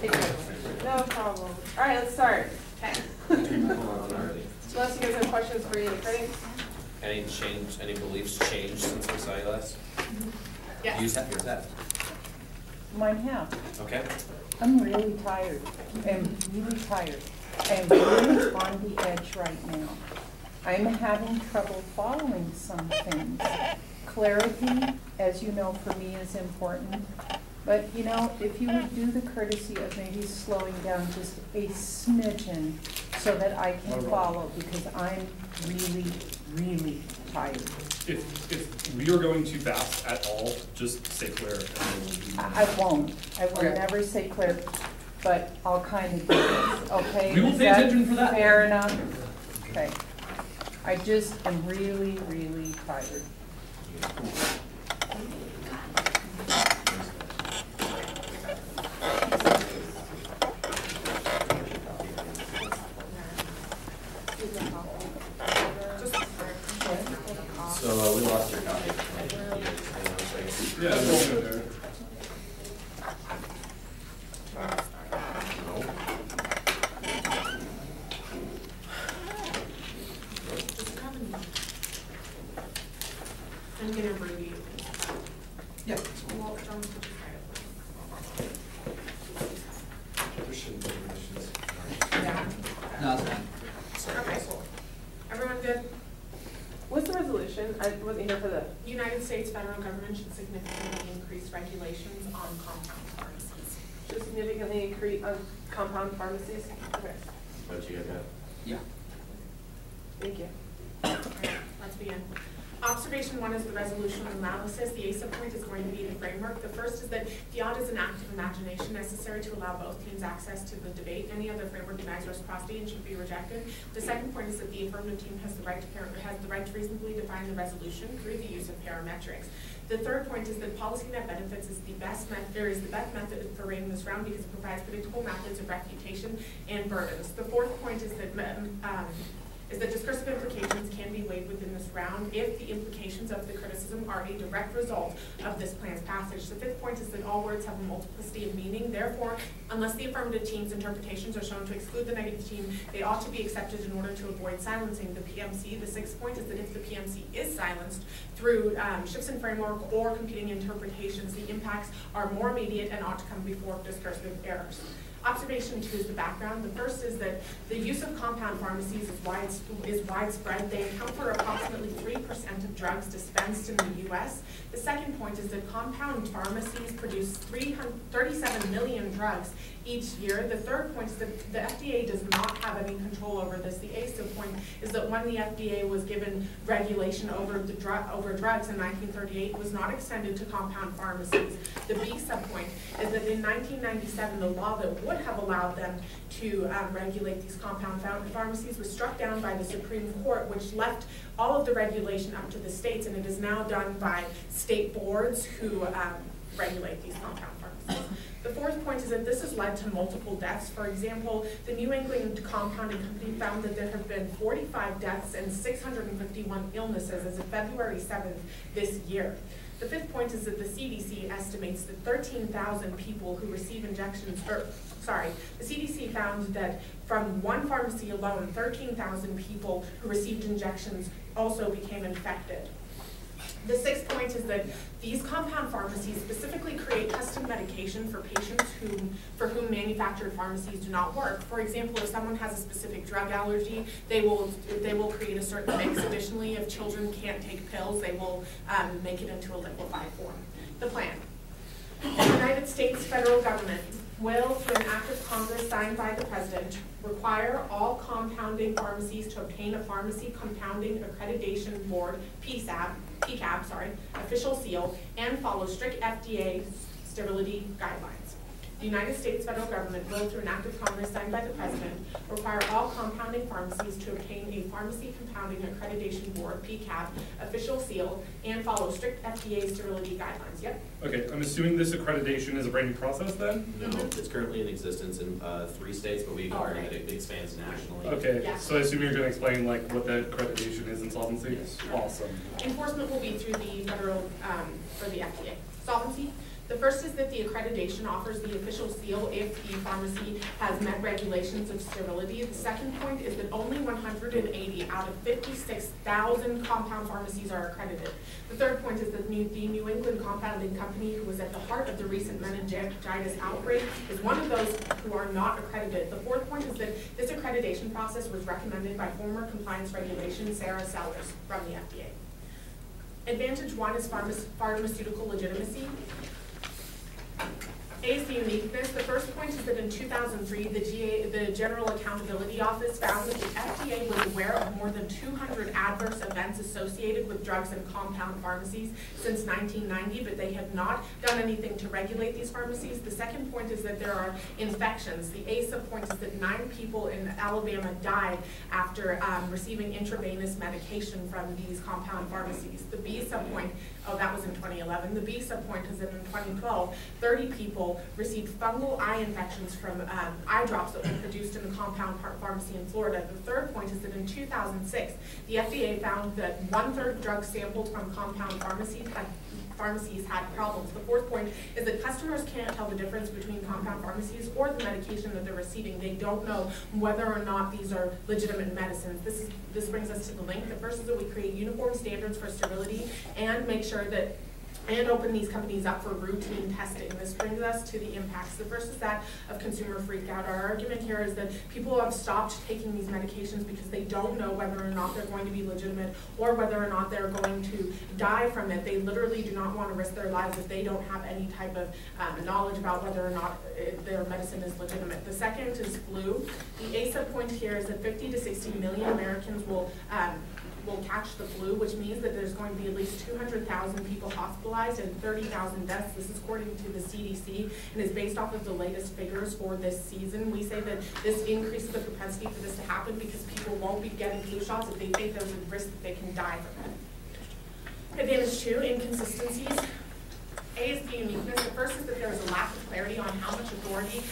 Take it. No problem. All right, let's start. Okay. Unless you guys have questions for either critics. Any beliefs changed since we saw you last? Yes. Yours have. Mine have. Okay. I'm really tired. I'm really tired. I'm really on the edge right now. I'm having trouble following some things. Clarity, as you know, for me is important. But, you know, if you would do the courtesy of maybe slowing down just a smidgen so that I can follow, because I'm really, really tired. If we are going too fast at all, just say clear. I won't. I will never say clear, but I'll kind of do this, okay? We will pay attention for that. Fair enough? Okay. I just am really, really tired. So we lost your copy. Yeah, we'll go there. I'm going to review. Yeah. Well, There shouldn't be questions. yeah. No, it's fine. Sorry. Okay, cool. Everyone good? What's the resolution? I wasn't here for the United States federal government should significantly increase regulations on compound pharmacies. should significantly increase on compound pharmacies. Okay, What you got? Yeah. thank you. Alright, let's begin. Observation 1 is the resolution analysis. The ASA point is going to be the framework. The first is that FIAD is an act of imagination necessary to allow both teams access to the debate. Any other framework denies reciprocity and should be rejected. The second point is that the affirmative team has the right to reasonably define the resolution through the use of parametrics. The third point is that policy net benefits is the best method for rating this round because it provides predictable methods of refutation and burdens. The fourth point is that discursive implications can be weighed within this round if the implications of the criticism are a direct result of this plan's passage. The fifth point is that all words have a multiplicity of meaning. Therefore, unless the affirmative team's interpretations are shown to exclude the negative team, they ought to be accepted in order to avoid silencing the PMC. The sixth point is that if the PMC is silenced through shifts in framework or competing interpretations, the impacts are more immediate and ought to come before discursive errors. Observation 2 is the background. The first is that the use of compound pharmacies is widespread. They account for approximately 3% of drugs dispensed in the U.S. The second point is that compound pharmacies produce 37 million drugs each year. The third point is that the FDA does not have any control over this. The ASA point is that when the FDA was given regulation over drugs in 1938, it was not extended to compound pharmacies. The B subpoint is that in 1997, the law that would have allowed them to regulate these compound pharmacies was struck down by the Supreme Court, which left all of the regulation up to the states, and it is now done by state boards who regulate these compound pharmacies. The fourth point is that this has led to multiple deaths. For example, the New England Compounding Company found that there have been 45 deaths and 651 illnesses as of February 7th this year. The fifth point is that the CDC estimates that 13,000 people who receive injections, the CDC found that from one pharmacy alone, 13,000 people who received injections also became infected. The sixth point is that these compound pharmacies specifically create custom medication for patients for whom manufactured pharmacies do not work. For example, if someone has a specific drug allergy, they will create a certain mix. Additionally, if children can't take pills, they will make it into a liquefied form. The plan. The United States federal government will, through an act of Congress signed by the President, require all compounding pharmacies to obtain a Pharmacy Compounding Accreditation Board, PCAB, official seal, and follow strict FDA sterility guidelines. The United States federal government will, through an act of Congress signed by the President, require all compounding pharmacies to obtain a Pharmacy Compounding Accreditation Board, PCAB, official seal, and follow strict FDA sterility guidelines. Yep. Okay, I'm assuming this accreditation is a brand new process then? No, it's currently in existence in 3 states, but we argue that it expands nationally. Okay, Yeah. so I assume you're going to explain like what that accreditation is in solvency? Yes. Awesome. Enforcement will be through the federal, for the FDA. Solvency. The first is that the accreditation offers the official seal if the pharmacy has met regulations of sterility. The second point is that only 180 out of 56,000 compound pharmacies are accredited. The third point is that the New England Compounding Company, who was at the heart of the recent meningitis outbreak, is one of those who are not accredited. The fourth point is that this accreditation process was recommended by former compliance regulation Sarah Sellers from the FDA. Advantage one is pharmaceutical legitimacy. A is the uniqueness. The first point is that in 2003, the General Accountability Office found that the FDA was aware of more than 200 adverse events associated with drugs and compound pharmacies since 1990, but they have not done anything to regulate these pharmacies. The second point is that there are infections. The A sub-point is that 9 people in Alabama died after receiving intravenous medication from these compound pharmacies. The B sub-point, oh, that was in 2011. The B sub-point is that in 2012, 30 people received fungal eye infections from eye drops that were produced in the compound pharmacy in Florida. The third point is that in 2006, the FDA found that 1/3 of drugs sampled from compound pharmacies had problems. The fourth point is that customers can't tell the difference between compound pharmacies or the medication that they're receiving. They don't know whether or not these are legitimate medicines. This brings us to the link. The first is that we create uniform standards for sterility and make sure that and open these companies up for routine testing. This brings us to the impacts. The first is that of consumer freak out. Our argument here is that people have stopped taking these medications because they don't know whether or not they're going to be legitimate or whether or not they're going to die from it. They literally do not want to risk their lives if they don't have any type of knowledge about whether or not their medicine is legitimate. The second is flu. The A sub point here is that 50 to 60 million Americans will catch the flu, which means that there's going to be at least 200,000 people hospitalized and 30,000 deaths. This is according to the CDC and is based off of the latest figures for this season. We say that this increases the propensity for this to happen because people won't be getting flu shots if they think there's a risk that they can die from it. Advantage two, inconsistencies. A is the uniqueness. The first is that there is a lack of clarity on how much authority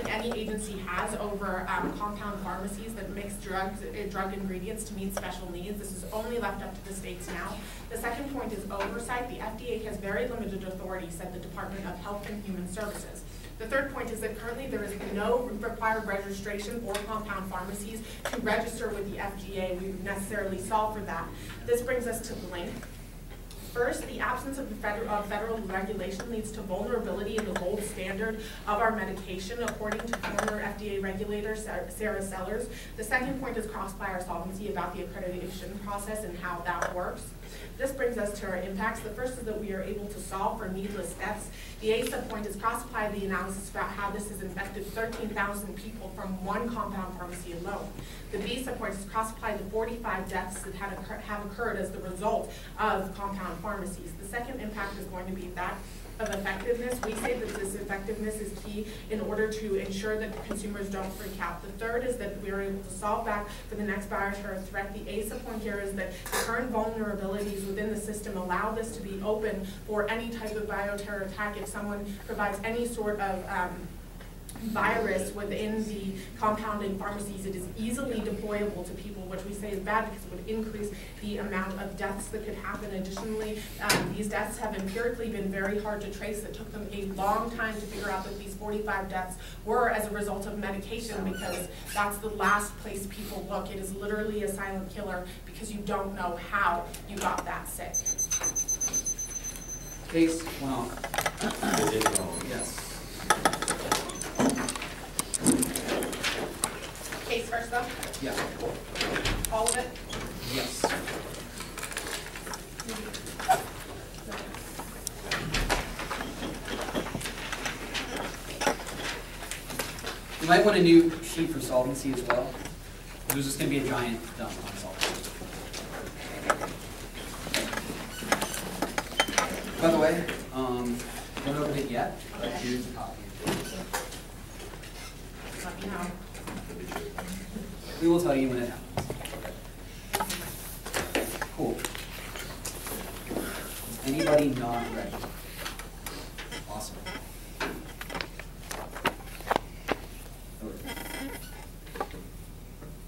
any agency has over compound pharmacies that mix drug ingredients to meet special needs. This is only left up to the states now. The second point is oversight. The FDA has very limited authority, said the Department of Health and Human Services. The third point is that currently there is no required registration for compound pharmacies to register with the FDA. We would necessarily solve for that. This brings us to the link. First, the absence of federal regulation leads to vulnerability in the gold standard of our medication, according to former FDA regulator Sarah Sellers. The second point is cross-buyer solvency about the accreditation process and how that works. This brings us to our impacts. The first is that we are able to solve for needless deaths. The A sub-point is cross-apply the analysis about how this has infected 13,000 people from one compound pharmacy alone. The B sub-point is cross-apply the 45 deaths that have occurred as the result of compound pharmacies. The second impact is going to be that of effectiveness. We say that this effectiveness is key in order to ensure that consumers don't freak out. The third is that we are able to solve back for the next bioterror threat. The A sub-point here is that the current vulnerabilities within the system allow this to be open for any type of bioterror attack. If someone provides any sort of virus within the compounding pharmacies, it is easily deployable to people, which we say is bad because it would increase the amount of deaths that could happen. Additionally, these deaths have empirically been very hard to trace. It took them a long time to figure out that these 45 deaths were as a result of medication, because that's the last place people look. It is literally a silent killer because you don't know how you got that sick. Case went off. It is wrong. Yes. Case first though? Yeah. All of it? Yes. You might want a new sheet for solvency as well. There's just going to be a giant dump on solvency. By the way, don't open it yet, but here's a copy. Let me know. We will tell you when it happens. Cool. Anybody not ready? Awesome.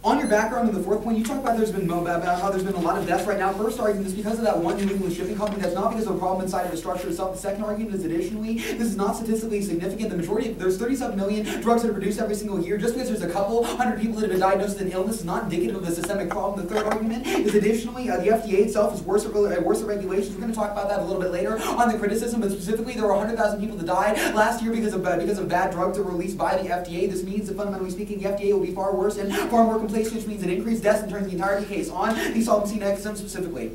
On your background in the fourth point, you talk about about how there's been a lot of deaths right now. First argument is because of that one New England shipping company. That's not because of a problem inside of the structure itself. The second argument is additionally, this is not statistically significant. The majority of, there's 37 million drugs that are produced every single year. Just because there's a couple hundred people that have been diagnosed with an illness is not indicative of a systemic problem. The third argument is additionally, the FDA itself is worse at regulations. We're going to talk about that a little bit later on the criticism, but specifically there were 100,000 people that died last year because of bad drugs that were released by the FDA. This means that fundamentally speaking, the FDA will be far worse and far more complacent, which means an increased deaths and turns the entire case on the solvency mechanism specifically.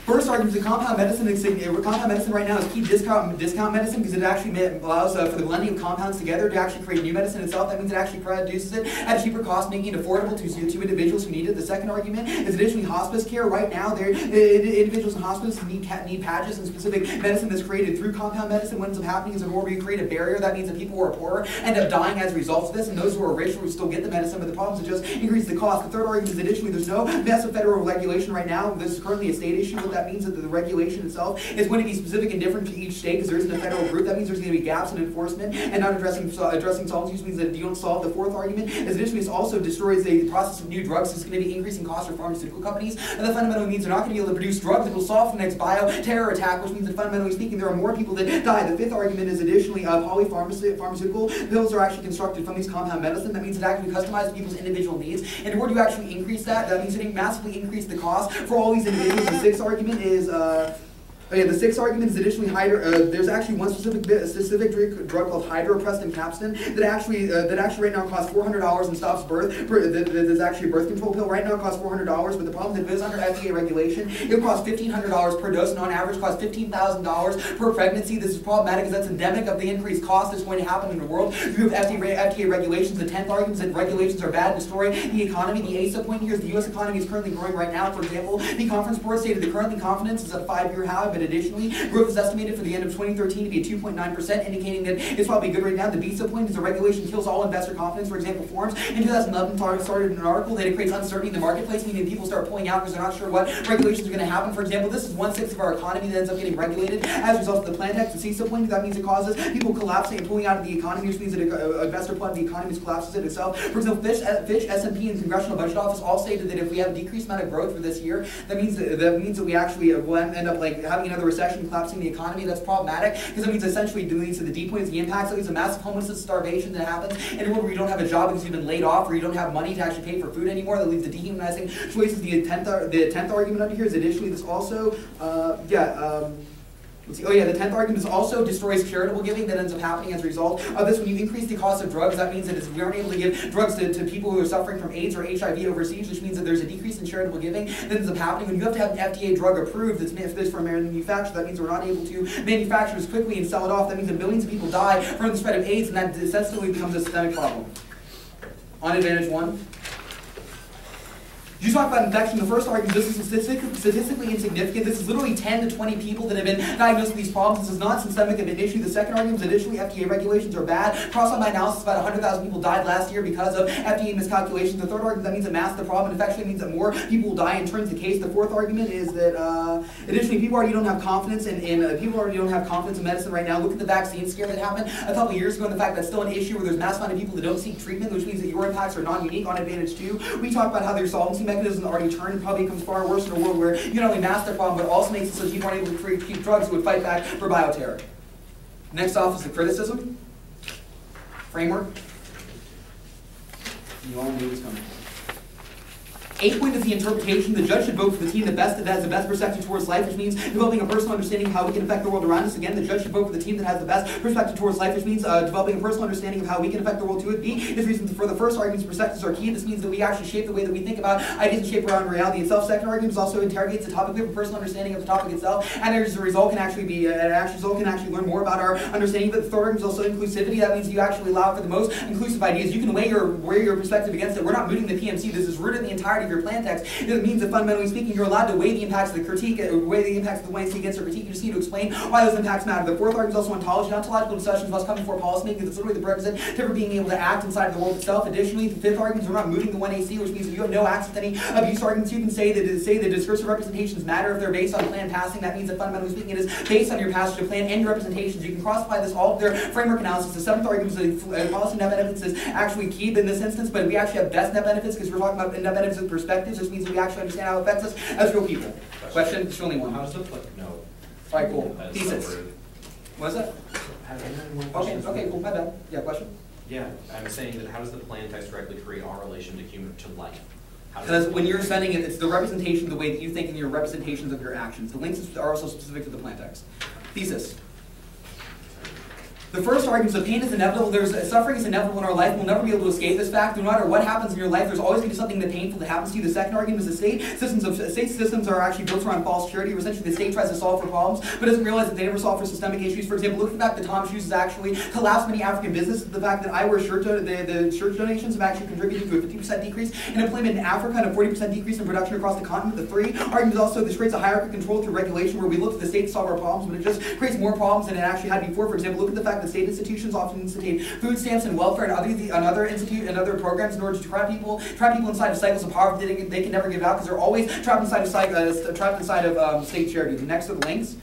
First argument is compound medicine. Compound medicine right now is key discount medicine because it actually allows for the blending of compounds together to actually create new medicine itself. That means it actually produces it at a cheaper cost, making it affordable to individuals who need it. The second argument is additionally hospice care. Right now, individuals in hospice need patches and specific medicine that's created through compound medicine. What ends up happening is in order to create a barrier, that means that people who are poorer end up dying as a result of this, and those who are rich will still get the medicine, but the problem is it just increases the cost. The third argument is additionally there's no massive federal regulation right now. This is currently a state issue. What that means is that the regulation itself is going to be specific and different to each state because there isn't a federal group. That means there's going to be gaps in enforcement and not addressing solvency, which means that you don't solve. The fourth argument is additionally this also destroys the process of new drugs. It's going to be increasing costs for pharmaceutical companies, and that fundamentally means they're not going to be able to produce drugs that will solve the next bio-terror attack, which means that fundamentally speaking there are more people that die. The fifth argument is additionally polypharmaceutical pills are actually constructed from these compound medicine. That means it actually customizes people's individual needs, and in order to actually increase that, that means it massively increase the cost for all these individuals. The sixth argument is the sixth argument is additionally there's actually one specific drug called hydropressed and capstan that actually right now costs $400 and stops birth. That is actually a birth control pill. Right now it costs $400, but the problem is that if it is under FDA regulation, it would cost $1,500 per dose, and on average costs $15,000 per pregnancy. This is problematic because that's endemic of the increased cost that's going to happen in the world. You have FDA regulations. The 10th argument is that regulations are bad, destroy the economy. The eighth point here is the U.S. economy is currently growing right now. For example, the conference report stated that currently confidence is at a 5-year high, but additionally, growth is estimated for the end of 2013 to be at 2.9%, indicating that it's probably good right now. The BISA point is the regulation kills all investor confidence. For example, Forums in 2011 started an article that it creates uncertainty in the marketplace, meaning people start pulling out because they're not sure what regulations are going to happen. For example, this is 1/6 of our economy that ends up getting regulated as a result of the plan text. The CSULB point, that means it causes people collapsing and pulling out of the economy, which means that an investor plan of the economy collapses it itself. For example, Fitch, S&P, and Congressional Budget Office all stated that if we have a decreased amount of growth for this year, that means that we actually will end up like having another recession, collapsing the economy. That's problematic because it means essentially leads to the D point is the impacts. It leads to massive homelessness, starvation that happens, and where you don't have a job because you've been laid off or you don't have money to actually pay for food anymore. That leads to dehumanizing choices. The 10th argument under here is additionally this also the 10th argument is also destroys charitable giving that ends up happening as a result of this. When you increase the cost of drugs, that means that we aren't able to give drugs to people who are suffering from AIDS or HIV overseas, which means that there's a decrease in charitable giving that ends up happening. When you have to have an FDA drug approved that's for American manufacture, that means we're not able to manufacture as quickly and sell it off. That means that millions of people die from the spread of AIDS, and that essentially becomes a systemic problem. On advantage one. You talk about infection. The first argument, this is statistically insignificant. This is literally 10 to 20 people that have been diagnosed with these problems. This is not systemic of an issue. The second argument is additionally FDA regulations are bad. Cross my analysis, about 100,000 people died last year because of FDA miscalculations. The third argument, that means that masks the problem. It actually means that more people will die and turns the case. The fourth argument is that additionally people already don't have confidence in medicine right now. Look at the vaccine scare that happened a couple years ago and the fact that's still an issue where there's mass amount of people that don't seek treatment, which means that your impacts are non-unique. On advantage two, we talk about how their solvency mechanism already turned, probably becomes far worse in a world where you not only mask the problem, but also makes it so people aren't able to keep drugs who would fight back for bioterror. Next off is the criticism framework. You all knew it was coming. 8 point is the interpretation. The judge should vote for the team that has the best perspective towards life, which means developing a personal understanding of how we can affect the world around us. Again, the judge should vote for the team that has the best perspective towards life, which means developing a personal understanding of how we can affect the world to it. B is reasons for the first argument's perspectives are key. This means that we actually shape the way that we think about ideas and shape around reality itself. Second argument also interrogates the topic. We have a personal understanding of the topic itself, and as a result can actually learn more about our understanding. But the third argument is also inclusivity. That means you actually allow for the most inclusive ideas. You can weigh your perspective against it. We're not mooting the PMC. This is rooted in the entirety of your plan text, it means that fundamentally speaking, you're allowed to weigh the impacts of the critique, weigh the impacts of the 1AC against the critique. You just need to explain why those impacts matter. The fourth argument is also ontology. Ontological discussions must come before policymaking. It's literally the prerequisite to being able to act inside of the world itself. Additionally, the fifth argument is we're not moving the 1AC, which means if you have no access to any abuse arguments, you can say that the discursive representations matter if they're based on plan passing. That means that fundamentally speaking, it is based on your passage of plan and your representations. You can cross-apply this all of their framework analysis. The seventh argument is that policy net benefits is actually key in this instance, but we actually have best net benefits because we're talking about net benefits with perspectives, which means that we actually understand how it affects us as real people. Question? There's only one. How does the no? All right, cool. That is Thesis. so rude. What is that? Okay, cool. My bad. Yeah, question? Yeah, I'm saying that how does the plan text directly create our relation to life? Because when you're sending it, it's the representation, the way that you think in your representations of your actions. The links are also specific to the plan text. Thesis. The first argument is that pain is inevitable. Suffering is inevitable in our life. We'll never be able to escape this fact. No matter what happens in your life, there's always going to be something that painful that happens to you. The second argument is that state systems are actually built around false charity, where essentially the state tries to solve for problems, but doesn't realize that they never solve for systemic issues. For example, look at the fact that Tom Shoes has actually collapsed many African businesses. The fact that I wear shirt, the shirt donations have actually contributed to a 50% decrease in employment in Africa and a 40% decrease in production across the continent. The third argument is also this creates a hierarchy of control through regulation, where we look to the state to solve our problems, but it just creates more problems than it actually had before. For example, look at the fact that state institutions often institute food stamps and welfare and other programs in order to trap people inside of cycles of poverty they can never give out because they're always trapped inside of state charity. The next are the links.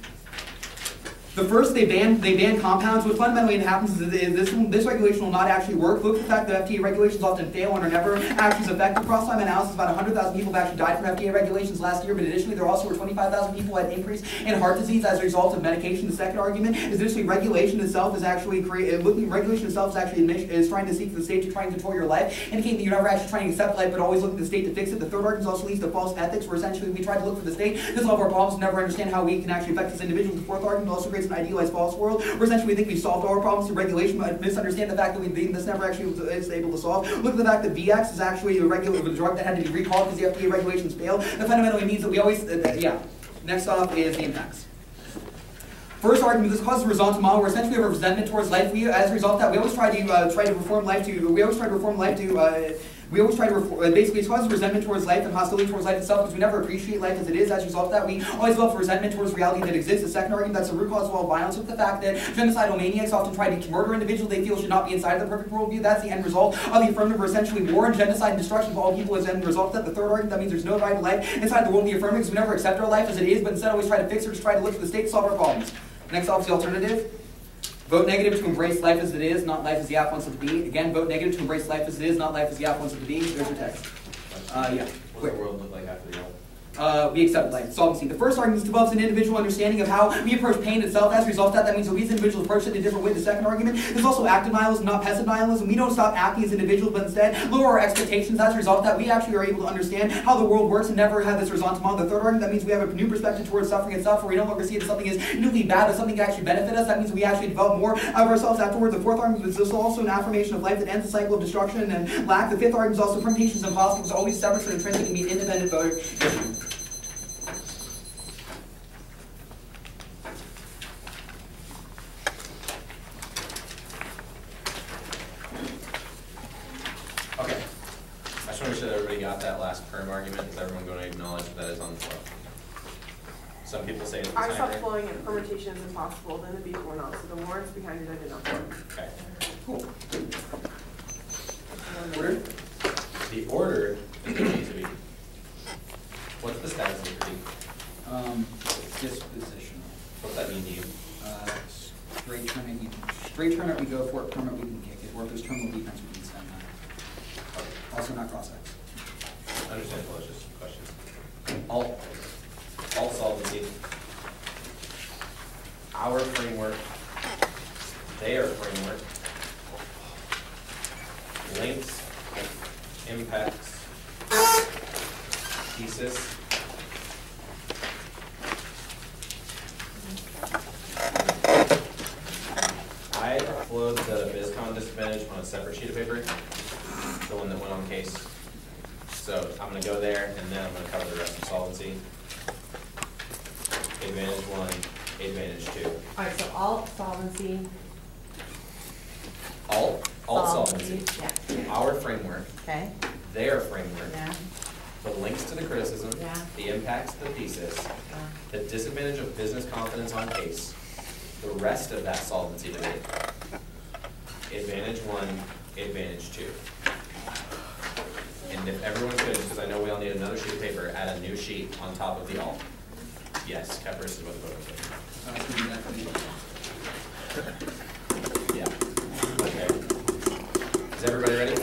The first, they ban compounds. What fundamentally happens is this regulation will not actually work. Look at the fact that FDA regulations often fail and are never actually as effective. Cross-time analysis, about 100,000 people have actually died from FDA regulations last year, but additionally there also were 25,000 people who had increase in heart disease as a result of medication. The second argument is additionally regulation itself is actually trying to seek the state to try and control your life, indicating that you're never actually trying to accept life, but always looking to the state to fix it. The third argument also leads to false ethics, where essentially we try to look for the state to solve our problems and never understand how we can actually affect as individuals. The fourth argument also creates an idealized false world, where essentially we think we've solved all our problems through regulation, but misunderstand the fact that this never actually is able to solve. Look at the fact that VX is actually a drug that had to be recalled because the FDA regulations failed. That fundamentally means that we always, Next off is the impacts. First argument, this causes a horizontal model where essentially we have a resentment towards life. As a result of that, we always try to reform life basically it causes resentment towards life and hostility towards life itself because we never appreciate life as it is. As a result of that, we always develop resentment towards reality that exists. The second argument, that's the root cause of all violence, with the fact that genocidal maniacs often try to murder individuals they feel should not be inside of the perfect worldview. That's the end result of the affirmative, where essentially war and genocide and destruction of all people is the end result of that. The third argument, that means there's no right to life inside the world of the affirmative because we never accept our life as it is, but instead always try to fix or just try to look for the state to solve our problems. Next off is the alternative. Vote negative to embrace life as it is, not life as the app wants it to be. Again, vote negative to embrace life as it is, not life as the app wants it to be. There's your text. What does the world look like after the app? We accept life. Solvency. The first argument develops an individual understanding of how we approach pain itself. As a result of that means that we as individuals approach it in a different way. The second argument is also active nihilism, not passive nihilism. We don't stop acting as individuals, but instead lower our expectations. As a result of that, we actually are able to understand how the world works and never have this horizontal model. The third argument, that means we have a new perspective towards suffering itself, where we no longer see it as something as newly bad, as something that actually benefit us. That means we actually develop more of ourselves afterwards. The fourth argument is also an affirmation of life that ends the cycle of destruction and lack. The fifth argument is also permutation is impossible, because always separate from intrinsic and be independent voter issue. Okay. I just want to make sure that everybody got that last perm argument. Is everyone going to acknowledge that that is on the flow? Some people say it's the I stopped time flowing and permutation is impossible, then the before not. So the warrants behind it I did not flow. Okay. Cool. Order? The order is going to need to be. What's the status of the critique? Dispositional. What's that mean to you? Straight turn it, we go for it. Permit, we can kick it. Or if there's terminal defense, we can send that. Okay. Also not cross-X. Understandable, it's just questions. All solvency. Our framework, their framework, links, impacts, thesis. I uploaded the BizCon disadvantage on a separate sheet of paper, the one that went on case. So I'm going to go there, and then I'm going to cover the rest of solvency. Advantage 1, advantage 2. All right, so alt solvency. Alt solvency. Yeah. Our framework, Okay. their framework, Yeah. the links to the criticism, Yeah. the impacts to the thesis, the disadvantage of business confidence on case, the rest of that solvency debate. Advantage 1, advantage 2. And if everyone could, because I know we all need another sheet of paper, add a new sheet on top of the alt. Yes, Kepler is what the vote. Yeah. Okay. Is everybody ready?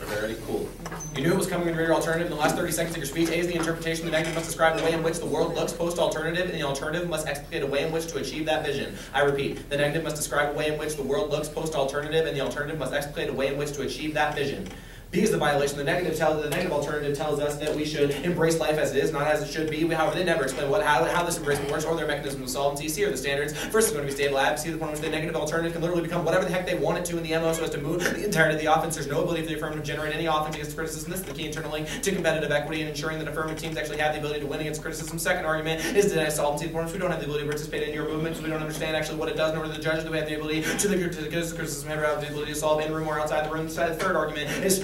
Everybody ready? Cool. You knew it was coming in your alternative in the last 30 seconds of your speech. A is the interpretation. The negative must describe the way in which the world looks post-alternative, and the alternative must explicate a way in which to achieve that vision. I repeat, the negative must describe a way in which the world looks post-alternative, and the alternative must explicate a way in which to achieve that vision. B is the violation. The negative alternative tells us that we should embrace life as it is, not as it should be. However, they never explain how this embracement works or their mechanism of solvency. C are the standards. First is going to be stable abs. C is the point in which the negative alternative can literally become whatever the heck they want it to in the MO so as to move the entirety of the offense. There's no ability for the affirmative to generate any offense against criticism. This is the key internal link to competitive equity and ensuring that affirmative teams actually have the ability to win against criticism. Second argument is deny solvency. The point in which we don't have the ability to participate in your movement, so we don't understand actually what it does, nor do the judges do we have the ability to criticism ever have the ability to solve in room or outside the room. The third argument is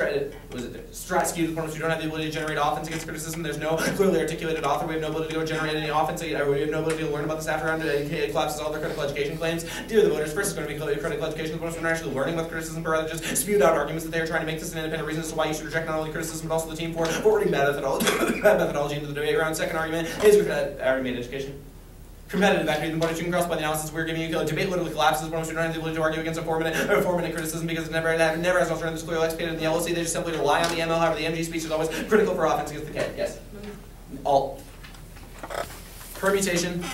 strat skew. The point in which we don't have the ability to generate offense against criticism. There's no clearly articulated author. We have no ability to go generate any offense. We have no ability to learn about this after round. It collapses all their critical education claims. Dear the voters, first is going to be critical education. The point in which we're not actually learning about criticism, but rather just spewed out arguments that they are trying to make this an independent reason as to why you should reject not only criticism but also the team for forwarding bad methodology into the debate round. Second argument is I already made education. Competitive equity, the point you can cross by the analysis we're giving you. Debate literally collapses. The point we don't have the ability to argue against a 4-minute criticism because it never has alternatives clearly explicated in the LOC. They just simply rely on the ML. However, the MG speech is always critical for offense against the K. Yes. Alt. Permutation.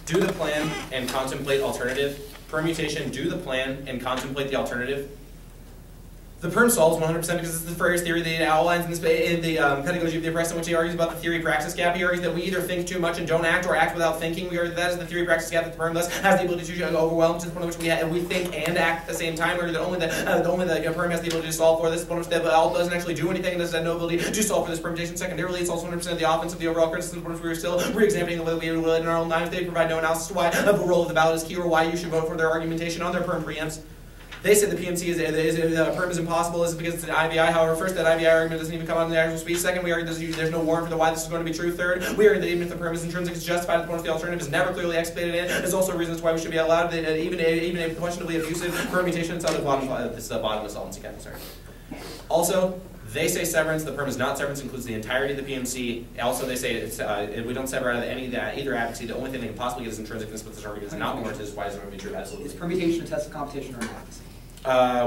Do the plan and contemplate alternative. Permutation. Do the plan and contemplate the alternative. The perm solves 100% because it's the Freyr's theory that outlines in the pedagogy of the oppressed, in which he argues about the theory-praxis gap. He argues that we either think too much and don't act, or act without thinking. We argue that is the theory-praxis gap that the perm thus has the ability to overwhelm to the point at which we think and act at the same time. We argue that only the perm has the ability to solve for this. The point at which the alt doesn't actually do anything and does have no ability to solve for this permutation. Secondarily, it's also 100% of the offense of the overall criticism. The point at which we are still re-examining the way we relate in our own lives. They provide no analysis to why the role of the ballot is key or why you should vote for their argumentation on their perm preempts. They said the PMC perm is impossible. Is it because it's an IVI? However, first, that IVI argument doesn't even come out in the actual speech. Second, we argue there's no warrant for the why this is going to be true. Third, we argue that even if the perm is intrinsic, it's justified. The point of the alternative is never clearly explicated in. There's also reasons why we should be allowed even a questionably abusive permutation. It's on the bottom. This is the bottom of the solvency gap. Sorry. Also, they say severance. The perm is not severance. Includes the entirety of the PMC. Also, they say it's, we don't sever out of any of that either advocacy. The only thing they can possibly get is intrinsicness, but this argument is not warranted. Why is it going to be true? Absolutely. Is permutation a test of competition or an advocacy?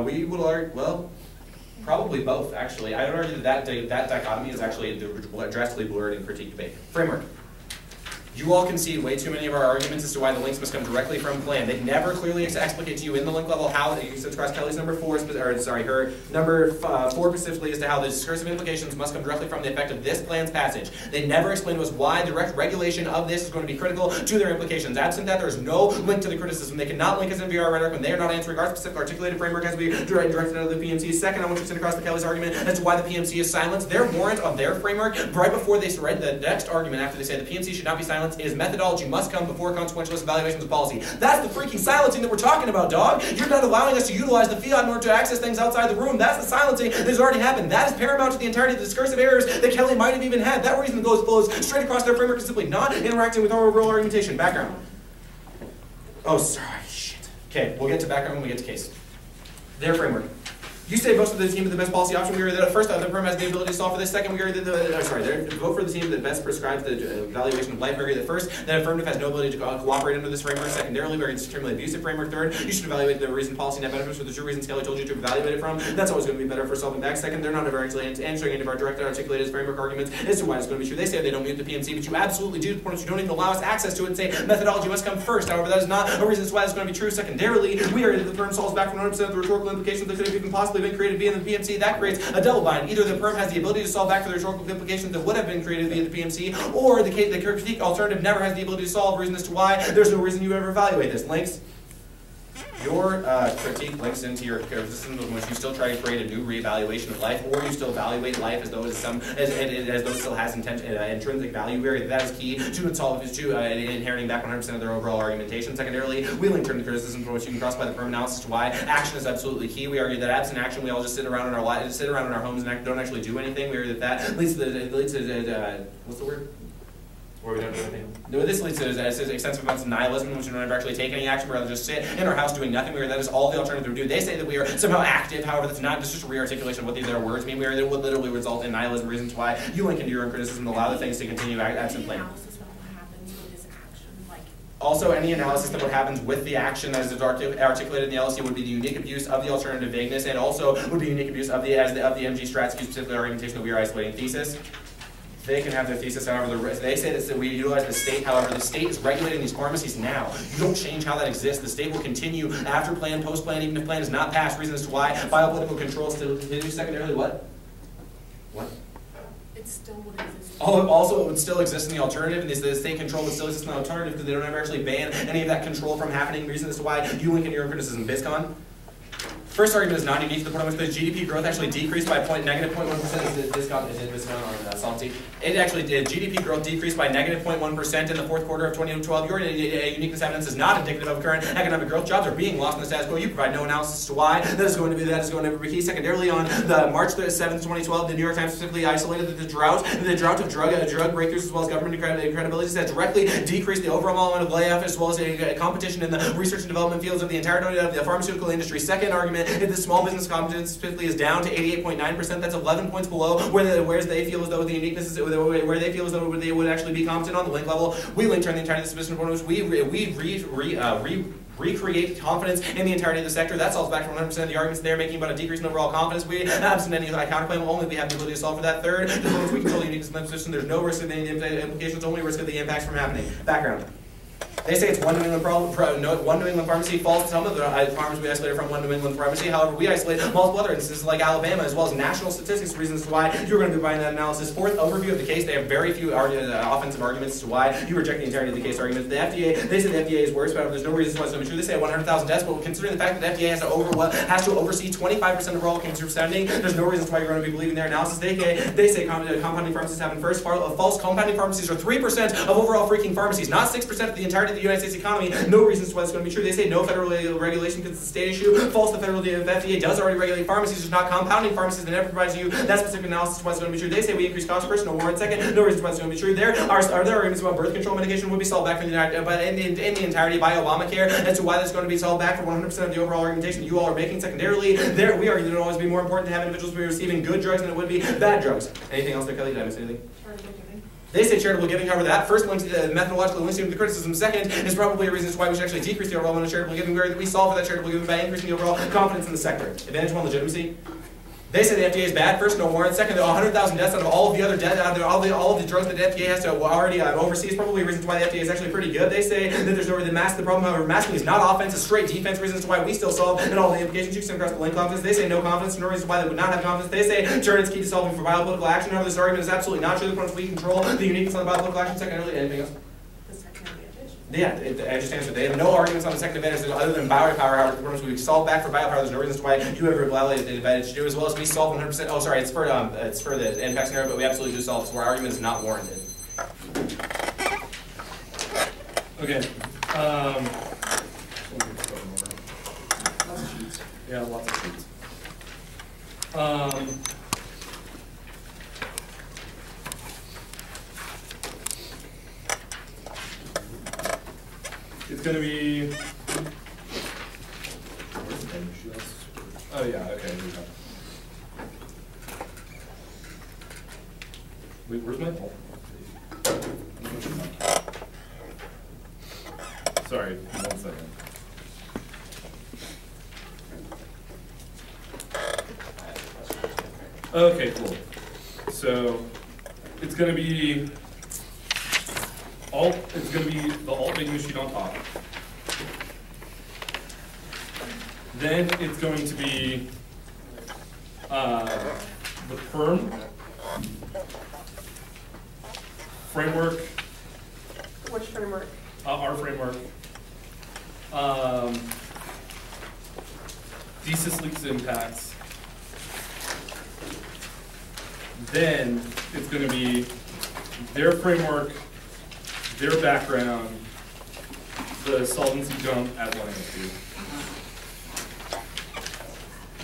We would argue, well, probably both, actually. I would argue that dichotomy is actually drastically blurred in critique debate. Framework. You all concede way too many of our arguments as to why the links must come directly from plan. They never clearly explicate to you in the link level how, you said across Kelly's number 4, her number 4 specifically as to how the discursive implications must come directly from the effect of this plan's passage. They never explain to us why direct regulation of this is going to be critical to their implications. Absent that, there is no link to the criticism. They cannot link as NVR rhetoric when they are not answering our specific articulated framework as we directed out of the PMC. Second, I want you to send across the Kelly's argument as to why the PMC is silenced. Their warrant of their framework, right before they read the next argument after they say the PMC should not be silenced, is methodology must come before consequentialist evaluations of policy. That's the freaking silencing that we're talking about, dog. You're not allowing us to utilize the fiat in order to access things outside the room. That's the silencing that has already happened. That is paramount to the entirety of the discursive errors that Kelly might have even had. That reason flows straight across their framework is simply not interacting with our overall argumentation. Background. Oh, sorry, shit. Okay, we'll get to background when we get to case. Their framework. You say vote for the team with the best policy option. We argue that first, the perm has the ability to solve for this. Second, we argue that vote for the team that best prescribes the evaluation of life. We argue that first, that affirmative has no ability to cooperate under this framework. Secondarily, we argue it's an extremely abusive framework. Third, you should evaluate the reason policy net benefits for the 2 reasons Kelly told you to evaluate it from. That's always going to be better for solving back. Second, they're not ever actually answering any of our directed articulated framework arguments as to why it's going to be true. They say they don't mute the PMC, but you absolutely do. The point is you don't even allow us access to it and say methodology must come first. However, that is not a reason as to why it's going to be true. Secondarily, we argue that the perm solves back from 100% of the rhetorical implications that could have even possibly been created via the PMC. That creates a double bind. Either the perm has the ability to solve back for the rhetorical implications that would have been created via the PMC, or the critique alternative never has the ability to solve. Reason as to why there's no reason you ever evaluate this. Links. Your critique links into your system in which you still try to create a new reevaluation of life, or you still evaluate life as though it still has intrinsic value. Where that is key to inheriting back 100% of their overall argumentation. Secondarily, we link turn to criticism for which you can cross by the firm analysis to why action is absolutely key. We argue that absent action, we all just sit around in our homes and don't actually do anything. We argue that leads to what's the word? Where we don't do anything. This leads to extensive amounts of nihilism, which we don't ever actually take any action, we rather just sit in our house doing nothing. That is all the alternative we do. They say that we are somehow active, however, that's not just a re-articulation of what their words mean. That would literally result in nihilism, reasons why you link into your own criticism and allow the things to continue absent plan. Also, any analysis of what happens with the action as it's articulated in the LSE would be the unique abuse of the alternative vagueness, and also would be unique abuse of the MG Stratsky specifically argumentation that we are isolating thesis. They can have their thesis, however, they say that we utilize the state, however, the state is regulating these pharmacies now. You don't change how that exists. The state will continue after plan, post plan, even if plan is not passed. Reason as to why biopolitical control still continues. Secondarily, what? What? It still would exist. Oh, also, it would still exist in the alternative, and the state control would still exist in the alternative because they don't ever actually ban any of that control from happening. Reason as to why you link in your own criticism. BizCon. First argument is not unique to the point in which the GDP growth actually decreased by negative 0.1%. Is BizCon on Solvency? It actually did. GDP growth decreased by negative 0.1% in the fourth quarter of 2012. Your uniqueness evidence is not indicative of current economic growth. Jobs are being lost in the status quo. You provide no analysis as to why that is going to be key. Secondarily, on the March 7th, 2012, the New York Times specifically isolated that the drought of drug breakthroughs as well as government credibility that directly decreased the overall amount of layoff as well as a competition in the research and development fields of the entirety of the pharmaceutical industry. Second argument, if the small business competence specifically is down to 88.9%, that's 11 points below where they feel as though the uniqueness is, where they feel as though they would actually be competent on the link level. We link turn the entirety of the submission which we recreate confidence in the entirety of the sector. That solves back to 100% of the arguments they're making about a decrease in overall confidence. We absent any counterclaim, only we have the ability to solve for that. Third, as long as we control the uniqueness of the position, there's no risk of any implications, only risk of the impacts from happening. Background. They say it's one New England one New England pharmacy falls. Some of the farmers we isolated from one New England pharmacy. However, we isolate multiple other instances like Alabama as well as national statistics reasons why you're going to be buying that analysis. Fourth, overview of the case. They have very few offensive arguments to why you reject the entirety of the case argument. The FDA, they say the FDA is worse, but there's no reason why it's not true. They say 100,000 deaths, but considering the fact that the FDA has to oversee 25% of all cancer spending, there's no reason why you're going to be believing their analysis. They say compounding pharmacies happen first. False compounding pharmacies are 3% of overall freaking pharmacies, not 6% of the entirety of the United States economy. No reasons why it's going to be true. They say no federal regulation because it's a state issue. False, the federal FDA does already regulate pharmacies, just not compounding pharmacies that never provides you that specific analysis why it's going to be true. They say we increase cost first, no warrant second. No reasons why it's going to be true. There are there arguments about birth control medication would be solved back from in the entirety by Obamacare as to why that's going to be solved back for 100% of the overall argumentation that you all are making. Secondarily, there we argue that it will always be more important to have individuals be receiving good drugs than it would be bad drugs. Anything else there, Kelly? Did I miss anything? They say charitable giving, however, that first links to the methodological links to the criticism. Second is probably a reason why we should actually decrease the overall amount of charitable giving, where we solve for that charitable giving by increasing the overall confidence in the sector. Advantage one, legitimacy. They say the FDA is bad. First, no warrant. Second, there are 100,000 deaths out of all of the other all of the drugs that the FDA has to already oversee. Is probably reasons why the FDA is actually pretty good. They say that there's no the problem. However, masking is not offense; it's straight defense. Reasons why we still solve and all the implications you can across the link confidence. They say no confidence. No reasons why they would not have confidence. They say turn is key to solving for biopolitical action. However, this argument is absolutely not true. The point is we control the uniqueness on the biopolitical action. Secondarily, anything else? Yeah, I just answered. They have no arguments on the second advantage other than biopower. However, we solve back for biopower. There's no reason why you ever violated the advantage to do, as well as we solve 100%. Oh, sorry, it's for the impact scenario, but we absolutely do solve it. So our argument is not warranted. Okay. Lots of sheets. Yeah, lots of sheets. It's going to be. Oh yeah. Okay. Wait, where's my ball? Sorry, 1 second. Okay, cool. So it's going to be the alt menu sheet on top. Then it's going to be the perm framework. Which framework? Our framework. thesis leaks impacts. Then it's going to be their framework, their background, the solvency dump at 1 and 2.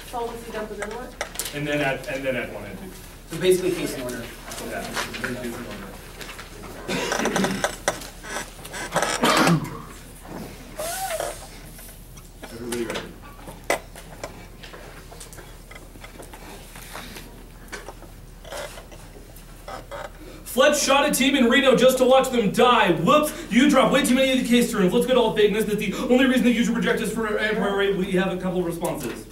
Solvency dump within what? And then at 1 and 2. So basically case in order. Yeah. Everybody ready? Fletch shot a team in Reno just to watch them die. Whoops, you dropped way too many of the case terms. Let's go to all fakeness. That's the only reason that you should reject us for empire. We have a couple of responses.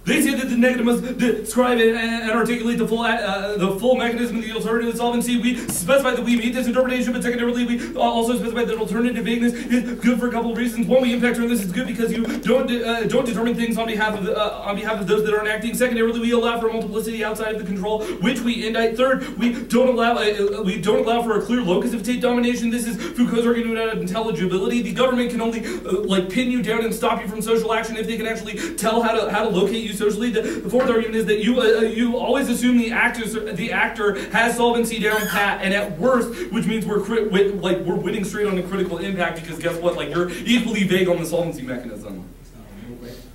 They say that the negative must describe and articulate the full mechanism of the alternative solvency. We specify that we meet this interpretation, but secondarily, we also specify that alternative vagueness is good for a couple of reasons. One, we impact on this is good because you don't determine things on behalf of those that aren't acting. Secondarily, we allow for multiplicity outside of the control, which we indict. Third, we don't allow for a clear locus of state domination. This is Foucault's argument about intelligibility. The government can only pin you down and stop you from social action if they can actually tell how to locate you socially. The fourth argument is that you always assume the actor has solvency down pat, and at worst, which means we're winning straight on a critical impact, because guess what? You're equally vague on the solvency mechanism.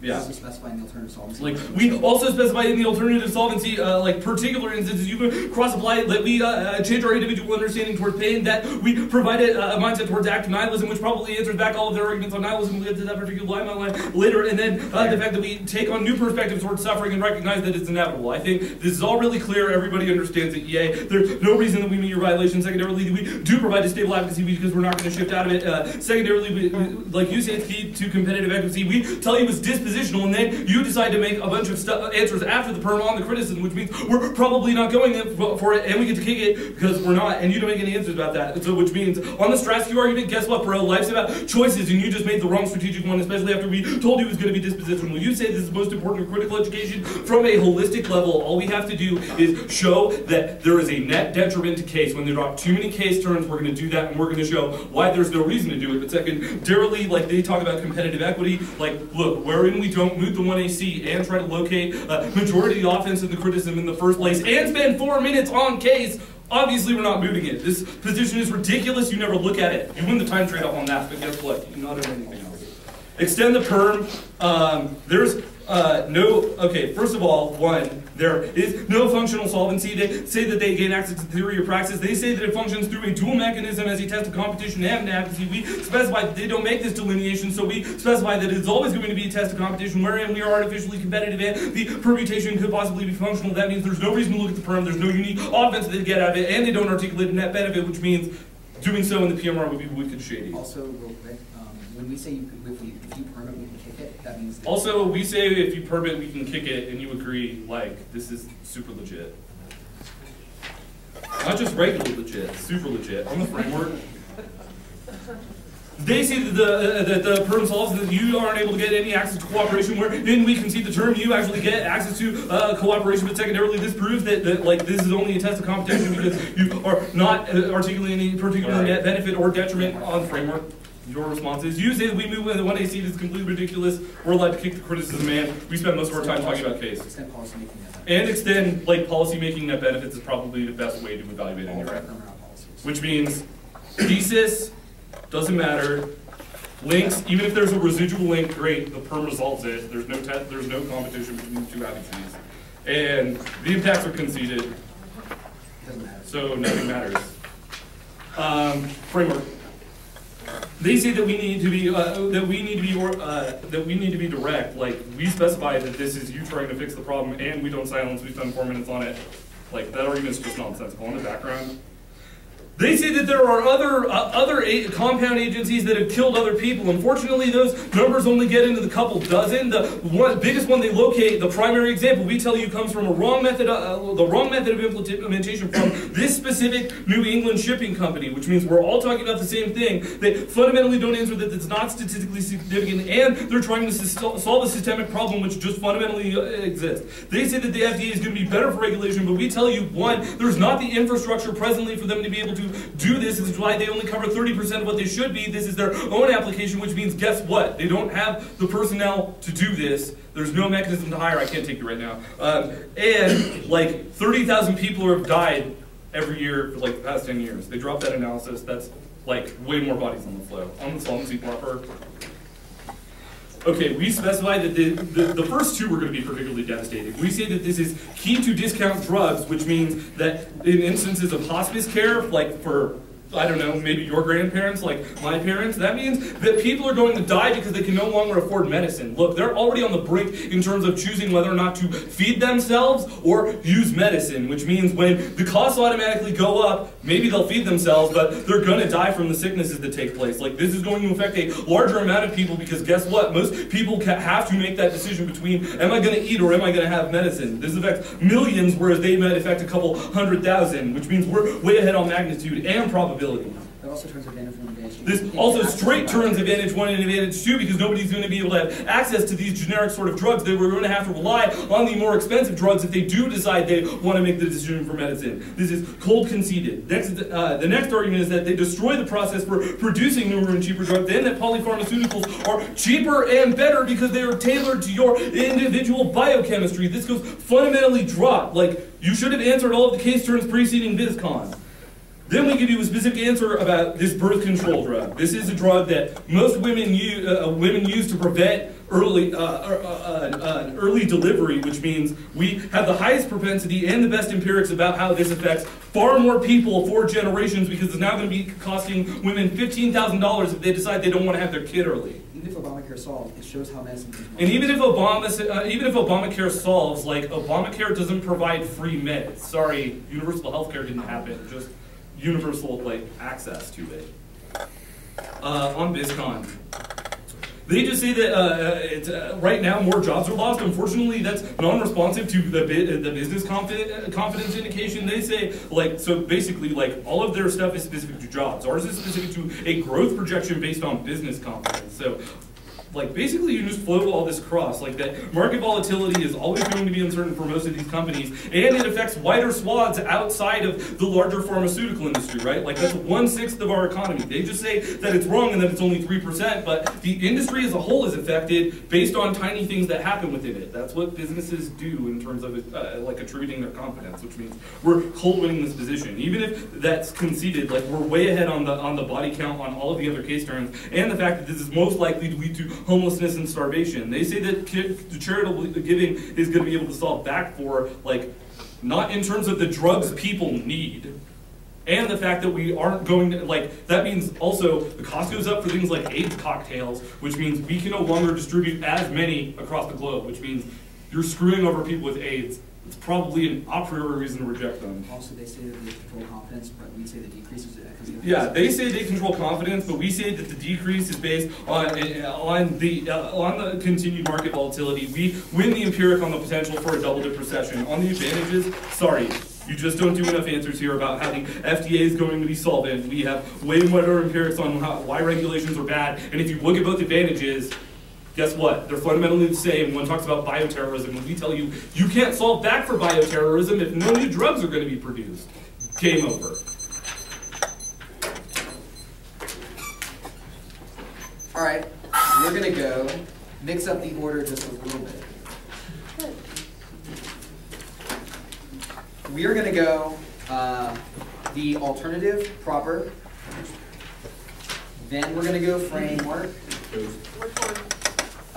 Yeah. Specify in the alternative solvency. We also specify in the alternative solvency, particular instances, you can cross-apply that we change our individual understanding towards pain, that we provide a mindset towards active nihilism, which probably answers back all of their arguments on nihilism. We'll get to that particular line later. And then the fact that we take on new perspectives towards suffering and recognize that it's inevitable. I think this is all really clear. Everybody understands it. Yay. There's no reason that we meet your violation. Secondarily, we do provide a stable advocacy because we're not going to shift out of it. Secondarily, like you say, it's key to competitive advocacy. We tell you it's dispositional, and then you decide to make a bunch of answers after the perm on the criticism, which means we're probably not going for it, and we get to kick it because we're not, and you don't make any answers about that. So, which means on the Stratsky argument, guess what, bro? Life's about choices, and you just made the wrong strategic one, especially after we told you it was going to be dispositional. You say this is most important to critical education from a holistic level. All we have to do is show that there is a net detriment to case. When there are too many case terms, we're going to do that, and we're going to show why there's no reason to do it. But secondarily, they talk about competitive equity, look, wherein we don't move the 1AC and try to locate majority of the offense in the criticism in the first place and spend 4 minutes on case, obviously we're not mooting it. This position is ridiculous. You never look at it. You win the time trade-off on that, but guess what? You not do anything else. Extend the perm. There's first of all, one, there is no functional solvency. They say that they gain access to theory or praxis. They say that it functions through a dual mechanism as a test of competition and advocacy. We specify that they don't make this delineation, so we specify that it's always going to be a test of competition wherein we are artificially competitive and the permutation could possibly be functional. That means there's no reason to look at the perm, there's no unique offense that they get out of it, and they don't articulate a net benefit, which means doing so in the PMR would be wicked shady. Also, real quick, when we say if you perm it, we can kick it, that means... Also, we say if you perm it, we can kick it, and you agree, this is super legit. Not just regular legit, super legit. On the framework, they say that the perm solves that you aren't able to get any access to cooperation, wherein we concede the term, you actually get access to cooperation, but secondarily, this proves that this is only a test of competition because you are not articulating any particular net benefit or detriment on the framework. Your response is, you say that we move with the 1AC, this is completely ridiculous, we're allowed to kick the criticism, and we spend most of our time talking about case. Extend policy making net benefits. And extend, policy making net benefits is probably the best way to evaluate any right. Which means, thesis, doesn't matter, links, even if there's a residual link, great, the perm resolves it, there's no competition between the two advocacies. And the impacts are conceded, Doesn't matter. so nothing matters. Framework. They say that we need to be direct. We specify that this is you trying to fix the problem, and we don't silence. We spend 4 minutes on it. That argument's just nonsensical. In the background, they say that there are other compound agencies that have killed other people. Unfortunately, those numbers only get into the couple dozen. The biggest one they locate, the primary example, we tell you comes from the wrong method of implementation from this specific New England shipping company, which means we're all talking about the same thing. They fundamentally don't answer that it's not statistically significant, and they're trying to solve a systemic problem which just fundamentally exists. They say that the FDA is going to be better for regulation, but we tell you, one, there's not the infrastructure presently for them to be able to to do this. This is why they only cover 30% of what they should be. This is their own application, which means, guess what? They don't have the personnel to do this. There's no mechanism to hire. I can't take you right now. And like 30,000 people have died every year for like the past 10 years. They dropped that analysis. That's like way more bodies on the flow. On the solvency proper. Okay, we specified that the first two were going to be particularly devastating. We say that this is key to discount drugs, which means that in instances of hospice care, like for, I don't know, maybe your grandparents, like my parents, that means that people are going to die because they can no longer afford medicine. Look, they're already on the brink in terms of choosing whether or not to feed themselves or use medicine, which means when the costs automatically go up, maybe they'll feed themselves, but they're going to die from the sicknesses that take place. Like, this is going to affect a larger amount of people because guess what? Most people have to make that decision between, am I going to eat or am I going to have medicine? This affects millions, whereas they might affect a couple 100,000, which means we're way ahead on magnitude and probability. That also turns advantage 1 advantage 2. This also straight turns advantage 1 and advantage 2 because nobody's going to be able to have access to these generic sort of drugs. They were going to have to rely on the more expensive drugs if they do decide they want to make the decision for medicine. This is cold conceded. The next argument is that they destroy the process for producing newer and cheaper drugs, and that polypharmaceuticals are cheaper and better because they are tailored to your individual biochemistry. This goes fundamentally dropped. Like, you should have answered all of the case terms preceding BizCon. Then we give you a specific answer about this birth control drug. This is a drug that most women use to prevent early delivery, which means we have the highest propensity and the best empirics about how this affects far more people for generations because it's now going to be costing women $15,000 if they decide they don't want to have their kid early. Even if Obamacare solved, it shows how medicine can And even if Obamacare solves, like, Obamacare doesn't provide free meds. Sorry, universal health care didn't happen. Just universal, like, access to it. On BizCon, they just say that right now more jobs are lost. Unfortunately, that's non-responsive to the business confidence indication. They say, like, so basically, like, all of their stuff is specific to jobs. Ours is specific to a growth projection based on business confidence. So, like, basically you just float all this across, like that market volatility is always going to be uncertain for most of these companies, and it affects wider swaths outside of the larger pharmaceutical industry, right? Like, that's 1/6 of our economy. They just say that it's wrong and that it's only 3%, but the industry as a whole is affected based on tiny things that happen within it. That's what businesses do in terms of like attributing their confidence, which means we're cold winning this position. Even if that's conceded, like, we're way ahead on the body count on all of the other case terms, and the fact that this is most likely to lead to homelessness and starvation. They say that charitable giving is going to be able to solve back for, like, not in terms of the drugs people need, and the fact that we aren't going to, like, that means also the cost goes up for things like AIDS cocktails, which means we can no longer distribute as many across the globe, which means you're screwing over people with AIDS. It's probably an a priori reason to reject them. Also, they say that they control confidence, but we say the decrease is yeah, they say they control confidence, but we say that the decrease is based on the continued market volatility. We win the empiric on the potential for a double-dip recession. On the advantages, sorry, you just don't do enough answers here about how the FDA is going to be solvent. We have way more empirics on why regulations are bad, and if you look at both advantages, guess what? They're fundamentally the same. One talks about bioterrorism, and we tell you, you can't solve back for bioterrorism if no new drugs are going to be produced. Game over. All right, we're going to go mix up the order just a little bit. We are going to go the alternative proper, then we're going to go framework.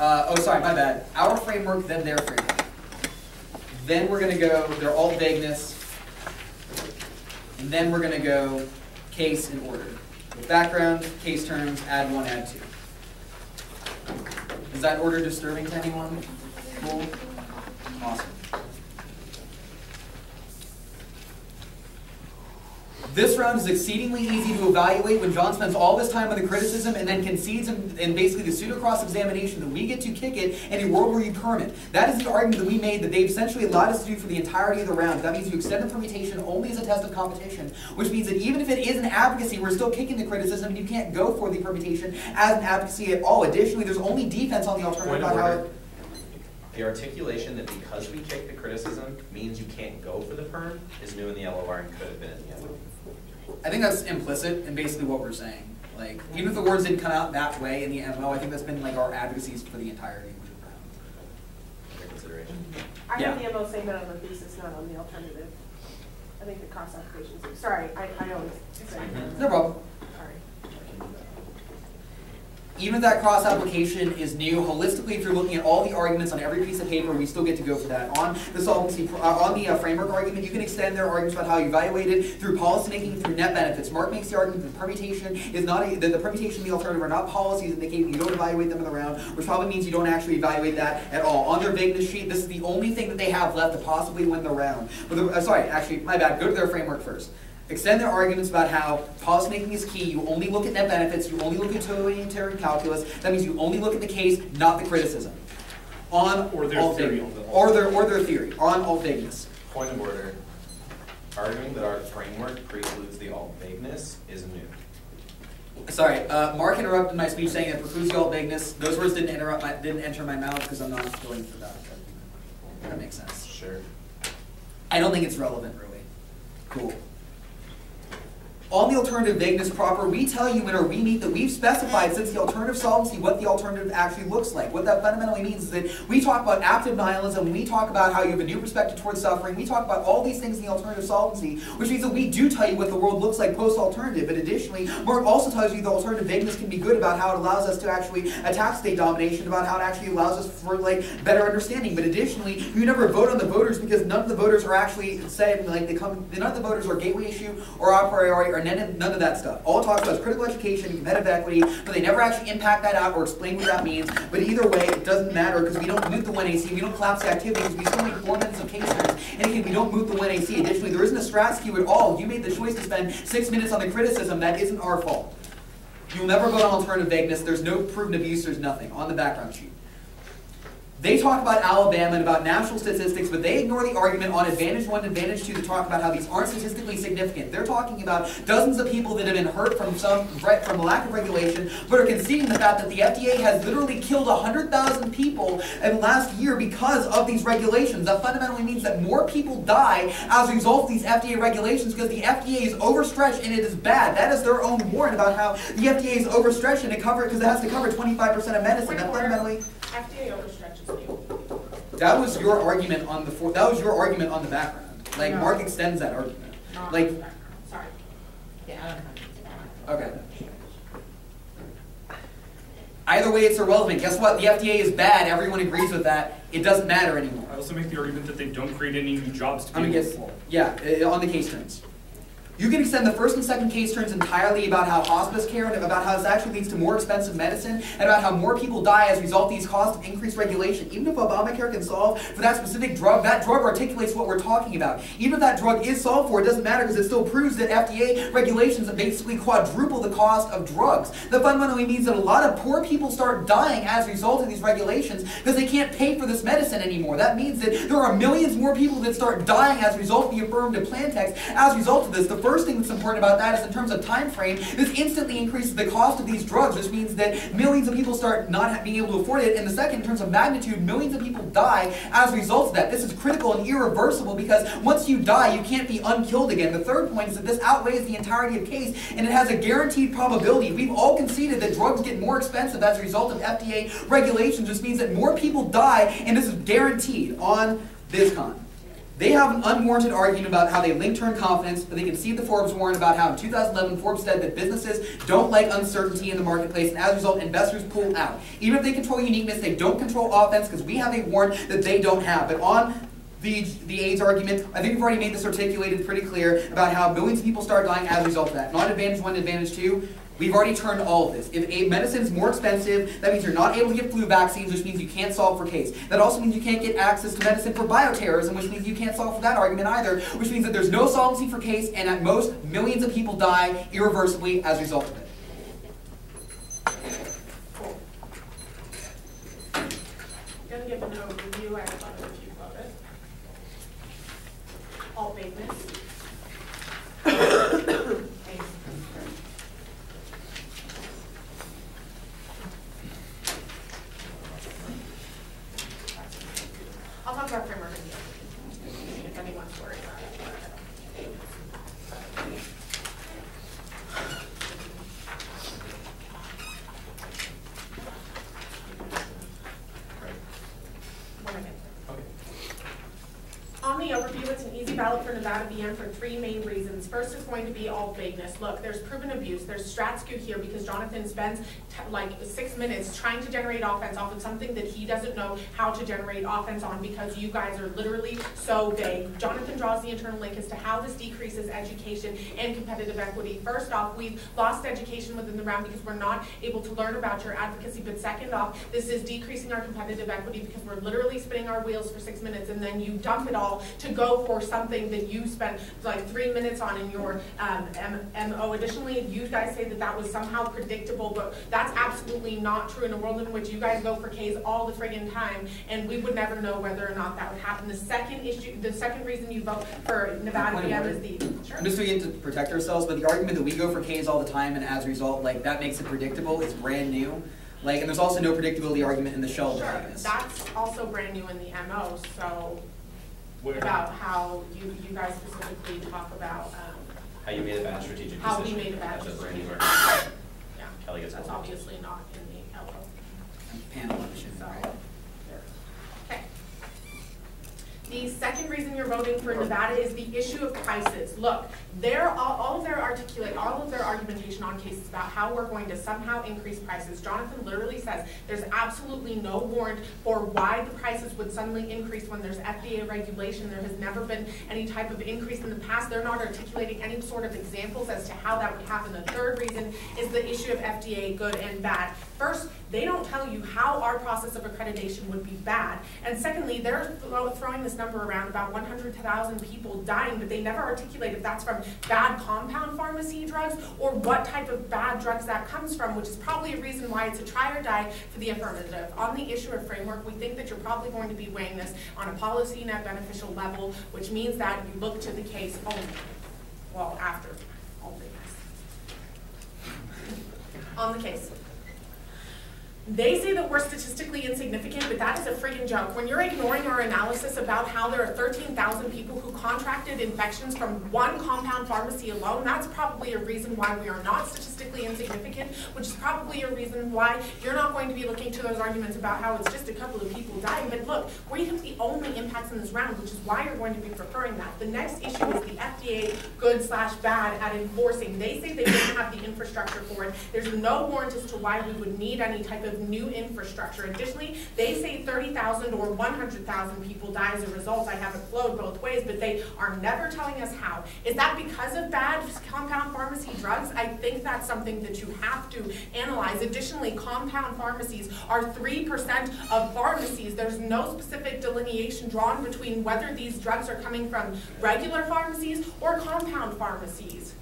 Oh, sorry, my bad. Our framework, then their framework. Then we're going to go their alt vagueness, and then we're going to go case in order. With background, case terms, add 1, add 2. Is that order disturbing to anyone? Cool? Awesome. This round is exceedingly easy to evaluate when John spends all this time on the criticism and then concedes in basically the pseudo-cross-examination that we get to kick it in a world where you perm it. That is the argument that we made that they've essentially allowed us to do for the entirety of the round. That means you extend the permutation only as a test of competition, which means that even if it is an advocacy, we're still kicking the criticism and you can't go for the permutation as an advocacy at all. Additionally, there's only defense on the alternative about how it... The articulation that because we kick the criticism means you can't go for the perm is new in the LOR and could have been in the LOR. I think that's implicit in basically what we're saying. Like, even if the words didn't come out that way in the MO, I think that's been like our advocacies for the entirety. Consideration. I have the MO statement on the thesis, not on the alternative. I think the cross applications. Sorry, I always say. No problem. Sorry. Even if that cross application is new, holistically, if you're looking at all the arguments on every piece of paper, we still get to go for that. On the solvency, on the framework argument, you can extend their arguments about how you evaluate it through policymaking, through net benefits. Mark makes the argument that the permutation is not that the permutation and the alternative are not policies indicating you don't evaluate them in the round, which probably means you don't actually evaluate that at all. On their vagueness sheet, this is the only thing that they have left to possibly win the round. Sorry, actually, my bad. Go to their framework first. Extend their arguments about how policymaking is key. You only look at net benefits. You only look at utilitarian calculus. That means you only look at the case, not the criticism. On Or their all theory. or their theory on all vagueness. Point of order. Arguing that our framework precludes the alt vagueness is new. Sorry, Mark interrupted my speech saying it precludes the alt vagueness. Those words didn't enter my mouth because I'm not going for that. That makes sense. Sure. I don't think it's relevant, really. Cool. On the alternative vagueness proper, we tell you in our we meet that we've specified since the alternative solvency what the alternative actually looks like. What that fundamentally means is that we talk about active nihilism, we talk about how you have a new perspective towards suffering, we talk about all these things in the alternative solvency, which means that we do tell you what the world looks like post-alternative. But additionally, Mark also tells you the alternative vagueness can be good about how it allows us to actually attack state domination, about how it actually allows us for better understanding. But additionally, you never vote on the voters because none of the voters are actually saying none of the voters are gateway issue or a priori or none of that stuff. All it talks about is critical education, competitive equity, but they never actually impact that out or explain what that means. But either way, it doesn't matter because we don't moot the 1AC, we don't collapse the activity because we still make 4 minutes of case turns. And again, we don't moot the 1AC. Additionally, there isn't a strat skew at all. You made the choice to spend 6 minutes on the criticism. That isn't our fault. You'll never vote on alternative vagueness. There's no proven abuse. There's nothing on the background sheet. They talk about Alabama and about national statistics, but they ignore the argument on Advantage 1 and Advantage 2 to talk about how these aren't statistically significant. They're talking about dozens of people that have been hurt from a lack of regulation, but are conceding the fact that the FDA has literally killed 100,000 people in the last year because of these regulations. That fundamentally means that more people die as a result of these FDA regulations because the FDA is overstretched and it is bad. That is their own warrant about how the FDA is overstretched and because it has to cover 25% of medicine. That fundamentally FDA overstretches you. that was your argument on the background. Like No. Mark extends that argument. Not Like on the background. Sorry. Yeah, I don't know. okay. Either way, it's irrelevant. Guess what? The FDA is bad. Everyone agrees with that. It doesn't matter anymore. I also make the argument that they don't create any new jobs to I'm gonna people. guess. Yeah, on the case turns. You can extend the first and second case turns entirely about how hospice care and about how this actually leads to more expensive medicine and about how more people die as a result of these costs of increased regulation. Even if Obamacare can solve for that specific drug, that drug articulates what we're talking about. Even if that drug is solved for, it doesn't matter because it still proves that FDA regulations have basically quadruple the cost of drugs. That fundamentally means that a lot of poor people start dying as a result of these regulations because they can't pay for this medicine anymore. That means that there are millions more people that start dying as a result of the affirmative plan text as a result of this. The first thing that's important about that is in terms of time frame, this instantly increases the cost of these drugs, which means that millions of people start not being able to afford it. And the second, in terms of magnitude, millions of people die as a result of that. This is critical and irreversible because once you die, you can't be unkilled again. The third point is that this outweighs the entirety of case and it has a guaranteed probability. We've all conceded that drugs get more expensive as a result of FDA regulations, which means that more people die, and this is guaranteed on VisCon. They have an unwarranted argument about how they link term confidence, but they concede the Forbes warrant about how in 2011 Forbes said that businesses don't like uncertainty in the marketplace, and as a result, investors pull out. Even if they control uniqueness, they don't control offense because we have a warrant that they don't have. But on the AIDS argument, I think we've already made this articulated pretty clear about how millions of people start dying as a result of that. Not Advantage 1, Advantage 2. We've already turned all of this. If medicine is more expensive, that means you're not able to get flu vaccines, which means you can't solve for case. That also means you can't get access to medicine for bioterrorism, which means you can't solve for that argument either, which means that there's no solvency for case, and at most, millions of people die irreversibly as a result of it. I'm going to give an overview. I thought of a few of it. Alt vagueness. I'll talk about framework in the other if anyone's worried about it. me overview, it's an easy ballot for Nevada VM for 3 main reasons. First is going to be all vagueness. Look, there's proven abuse, there's strat skew here because Jonathan spends like 6 minutes trying to generate offense off of something that he doesn't know how to generate offense on because you guys are literally so vague. Jonathan draws the internal link as to how this decreases education and competitive equity. First off, we've lost education within the round because we're not able to learn about your advocacy, but second off, this is decreasing our competitive equity because we're literally spinning our wheels for 6 minutes and then you dump it all to go for something that you spent like 3 minutes on in your MO. Additionally, you guys say that that was somehow predictable, but that's absolutely not true in a world in which you guys go for Ks all the friggin' time, and we would never know whether or not that would happen. The second reason you vote for Nevada VM is the, sure. I'm just doing it to protect ourselves, but the argument that we go for Ks all the time and as a result, like, that makes it predictable is brand new. Like, and there's also no predictability argument in the shell Sure, vagueness. that's also brand new in the MO, so about how you guys specifically talk about How you made a bad strategic decision. how we made a bad That's a brand new decision. argument. Yeah, Kelly gets that's one. obviously not in the LO. Panel election, So, right? okay. The second reason you're voting for Nevada is the issue of prices. Look, all of their argumentation on cases about how we're going to somehow increase prices. Jonathan literally says there's absolutely no warrant for why the prices would suddenly increase when there's FDA regulation. There has never been any type of increase in the past. They're not articulating any sort of examples as to how that would happen. The third reason is the issue of FDA good and bad. First, they don't tell you how our process of accreditation would be bad. And secondly, they're throwing this number around about 100,000 people dying, but they never articulate if that's from bad compound pharmacy drugs or what type of bad drugs that comes from, which is probably a reason why it's a try or die for the affirmative. On the issue of framework, we think that you're probably going to be weighing this on a policy net beneficial level, which means that you look to the case only. Well, after all things. On the case. They say that we're statistically insignificant, but that is a friggin' joke. When you're ignoring our analysis about how there are 13,000 people who contracted infections from one compound pharmacy alone, that's probably a reason why we are not statistically insignificant, which is probably a reason why you're not going to be looking to those arguments about how it's just a couple of people dying. But look, we have the only impacts in this round, which is why you're going to be preferring that. The next issue is the FDA good/bad at enforcing. They say they didn't have the infrastructure for it. There's no warrant as to why we would need any type of new infrastructure. Additionally, they say 30,000 or 100,000 people die as a result. I have it flowed both ways, but they are never telling us how. Is that because of bad compound pharmacy drugs? I think that's something that you have to analyze. Additionally, compound pharmacies are 3% of pharmacies. There's no specific delineation drawn between whether these drugs are coming from regular pharmacies or compound pharmacies.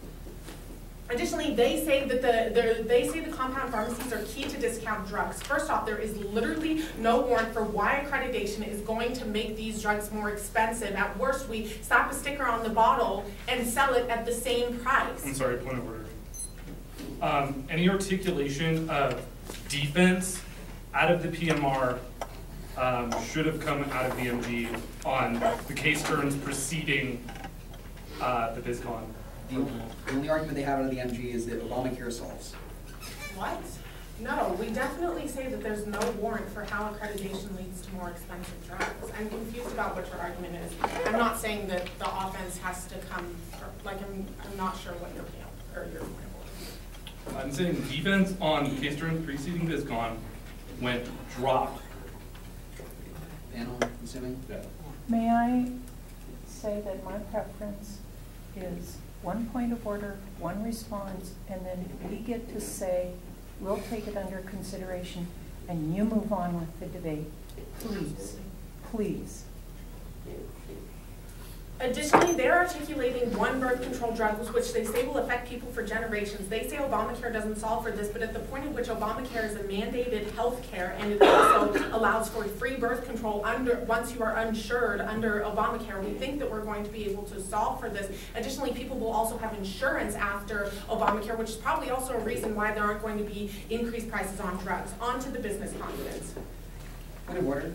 Additionally, they say that the compound pharmacies are key to discount drugs. First off, there is literally no warrant for why accreditation is going to make these drugs more expensive. At worst, we slap a sticker on the bottle and sell it at the same price. I'm sorry, point of order. Any articulation of defense out of the PMR should have come out of the MG on the case terms preceding the BizCon. The only argument they have out of the MG is that Obamacare solves. What? No, we definitely say that there's no warrant for how accreditation leads to more expensive drugs. I'm confused about what your argument is. I'm not saying that the offense has to come, like I'm not sure what your point is. I'm saying defense on the case terms preceding BizCon went drop. Panel, assuming? Yeah. May I say that my preference is one point of order, one response, and then we get to say, we'll take it under consideration, and you move on with the debate. Please, please. Additionally, they're articulating one birth control drug, which they say will affect people for generations. They say Obamacare doesn't solve for this, but at the point at which Obamacare is a mandated health care, and it also allows for free birth control once you are insured under Obamacare, we think that we're going to be able to solve for this. Additionally, people will also have insurance after Obamacare, which is probably also a reason why there aren't going to be increased prices on drugs. On to the business confidence. Point of order.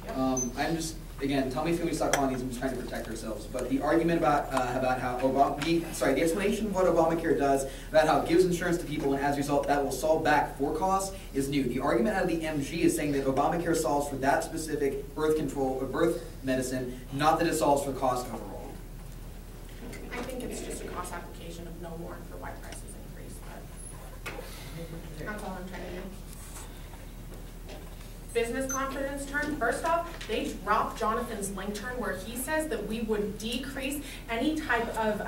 Yep. I'm just, again, tell me if you want me to stop calling these, I'm just trying to protect ourselves, but the argument about how the explanation of what Obamacare does, about how it gives insurance to people and as a result that will solve back for costs is new. The argument out of the MG is saying that Obamacare solves for that specific birth control or birth medicine, not that it solves for cost overall. I think it's just a cost application of no warrant for why prices increase, but that's all I'm trying to do. Business confidence term, first off, they dropped Jonathan's link term where he says that we would decrease any type of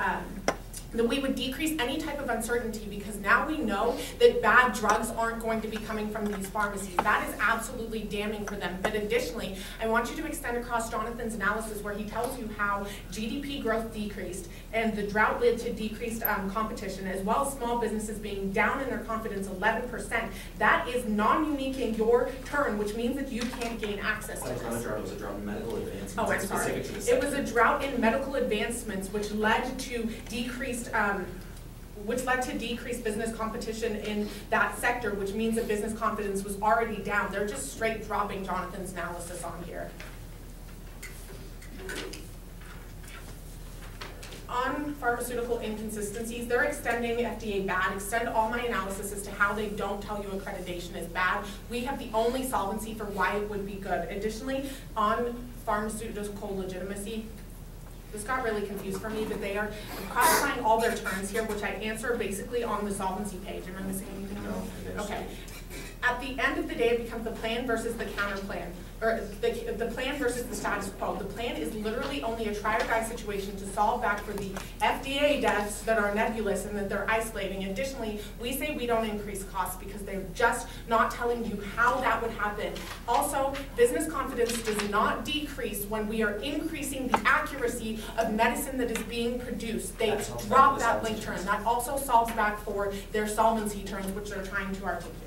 uncertainty because now we know that bad drugs aren't going to be coming from these pharmacies. That is absolutely damning for them. But additionally, I want you to extend across Jonathan's analysis where he tells you how GDP growth decreased and the drought led to decreased competition, as well as small businesses being down in their confidence 11%. That is non-unique in your turn, which means that you can't gain access to this. It was a drought in medical advancements. Oh, I'm sorry. It was a drought in medical advancements, which led to decreased business competition in that sector, which means that business confidence was already down. They're just straight dropping Jonathan's analysis on here. On pharmaceutical inconsistencies, they're extending FDA bad. Extend all my analysis as to how they don't tell you accreditation is bad. We have the only solvency for why it would be good. Additionally, on pharmaceutical legitimacy, this got really confused for me, but they are classifying all their terms here, which I answer basically on the solvency page. Am I missing anything? No? Okay. At the end of the day, it becomes the plan versus the counter plan, or the plan versus the status quo. The plan is literally only a try or die situation to solve back for the FDA deaths that are nebulous and that they're isolating. Additionally, we say we don't increase costs because they're just not telling you how that would happen. Also, business confidence does not decrease when we are increasing the accuracy of medicine that is being produced. They drop that link term. That also solves back for their solvency terms, which they're trying to articulate.